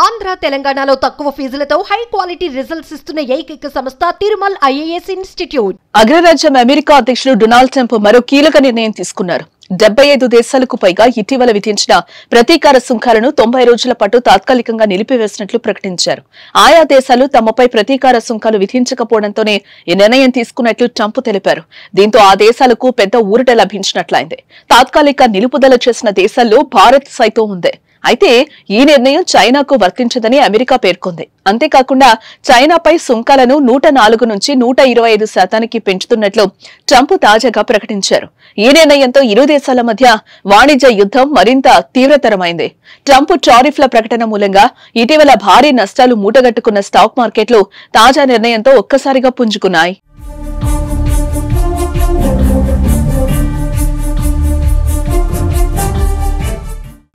ఆంధ్ర తెలంగాణలో తక్కువ ఫీజులతో high quality results ఇస్తున్న ఏకైక సంస్థ తిరుమల్ ఐఏఎస్ ఇన్స్టిట్యూట్. అగ్రరాజ్యం అమెరికా అధ్యక్షుడు డొనాల్డ్ ట్రంప్ మరో కీలక నిర్ణయం తీసుకున్నారు. 75 దేశాలకు పైగా ఇటీవల విధించిన ప్రతీకార సుంకాలను 90 రోజుల పాటు తాత్కాలికంగా నిలిపివేసినట్లు ప్రకటించారు. ఆయా దేశాలు తమపై ప్రతీకార సుంకాలు విధించకపోవడంతోనే ఈ నిర్ణయం తీసుకున్నట్లు ట్రంప్ తెలిపారు. దీంతో ఆ దేశాలకు పెద్ద ఊరట లభించినట్లయింది. తాత్కాలిక నిలుపుదల చేసిన దేశాల్లో భారత్ సైతం ఉంది. అయితే ఈ నిర్ణయం చైనాకు వర్తించదని అమెరికా పేర్కొంది. అంతేకాకుండా చైనాపై సుంకాలను 104 నుంచి 125% పెంచుతున్నట్లు ట్రంప్ తాజాగా ప్రకటించారు. ఈ నిర్ణయంతో ఇరు దేశాల మధ్య వాణిజ్య యుద్ధం మరింత తీవ్రతరమైంది. ట్రంప్ టారిఫ్ల ప్రకటన మూలంగా ఇటీవల భారీ నష్టాలు మూటగట్టుకున్న స్టాక్ మార్కెట్లు తాజా నిర్ణయంతో ఒక్కసారిగా పుంజుకున్నాయి.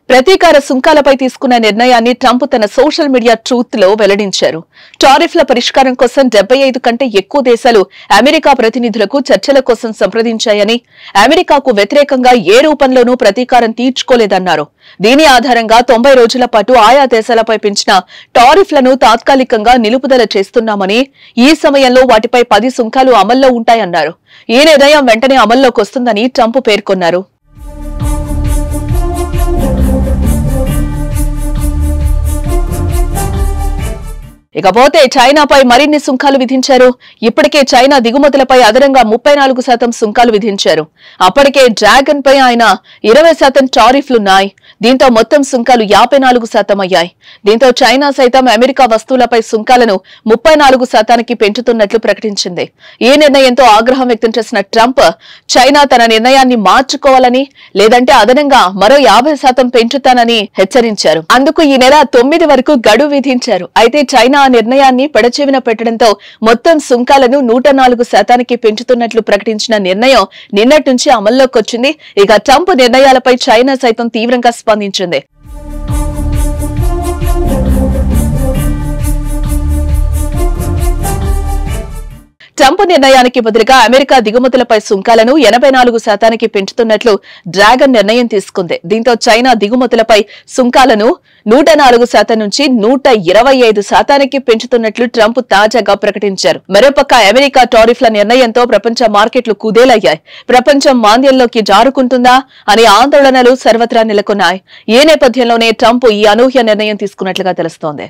ప్రతీకార సుంకాలపై తీసుకున్న నిర్ణయాన్ని ట్రంప్ తన సోషల్ మీడియా ట్రూత్ లో వెల్లడించారు. టారిఫ్ల పరిష్కారం కోసం 75 కంటే ఎక్కువ దేశాలు అమెరికా ప్రతినిధులకు చర్చల కోసం సంప్రదించాయని, అమెరికాకు వ్యతిరేకంగా ఏ రూపంలోనూ ప్రతీకారం తీర్చుకోలేదన్నారు. దీని ఆధారంగా 90 రోజుల పాటు ఆయా దేశాలపై పెంచిన టారిఫ్లను తాత్కాలికంగా నిలుపుదల చేస్తున్నామని, ఈ సమయంలో వాటిపై 10 సుంకాలు అమల్లో ఉంటాయన్నారు. ఈ నిర్ణయం వెంటనే అమల్లోకి వస్తుందని ట్రంప్ పేర్కొన్నారు. ఇకపోతే చైనాపై మరిన్ని సుంకాలు విధించారు. ఇప్పటికే చైనా దిగుమతులపై అదనంగా 34% సుంకాలు విధించారు. అప్పటికే డ్రాగన్ పై ఆయన 20% టారిఫ్లున్నాయి. దీంతో మొత్తం సుంకాలు 54% అయ్యాయి. దీంతో చైనా సైతం అమెరికా వస్తువులపై సుంకాలను 34%కి పెంచుతున్నట్లు ప్రకటించింది. ఈ నిర్ణయంతో ఆగ్రహం వ్యక్తం చేసిన ట్రంప్ చైనా తన నిర్ణయాన్ని మార్చుకోవాలని, లేదంటే అదనంగా మరో 50% పెంచుతానని హెచ్చరించారు. అందుకు ఈ నెల 9 వరకు గడువు విధించారు. అయితే చైనా ఆ నిర్ణయాన్ని పెడచెవిన పెట్టడంతో మొత్తం సుంకాలను 104%కి పెంచుతున్నట్లు ప్రకటించిన నిర్ణయం నిన్నటి నుంచి అమల్లోకి వచ్చింది. ఇక ట్రంప్ నిర్ణయాలపై చైనా సైతం తీవ్రంగా స్పందించింది. ట్రంప్ నిర్ణయానికి బదులుగా అమెరికా దిగుమతులపై సుంకాలను 84%కి పెంచుతున్నట్లు డ్రాగన్ నిర్ణయం తీసుకుంది. దీంతో చైనా దిగుమతులపై సుంకాలను 104% నుంచి 125%కి పెంచుతున్నట్లు ట్రంప్ తాజాగా ప్రకటించారు. మరోపక్క అమెరికా టారిఫ్ల నిర్ణయంతో ప్రపంచ మార్కెట్లు కుదేలయ్యాయి. ప్రపంచం మాంద్యంలోకి జారుకుంటుందా అనే ఆందోళనలు సర్వత్రా నెలకొన్నాయి. ఈ నేపథ్యంలోనే ట్రంప్ ఈ అనూహ్య నిర్ణయం తీసుకున్నట్లుగా తెలుస్తోంది.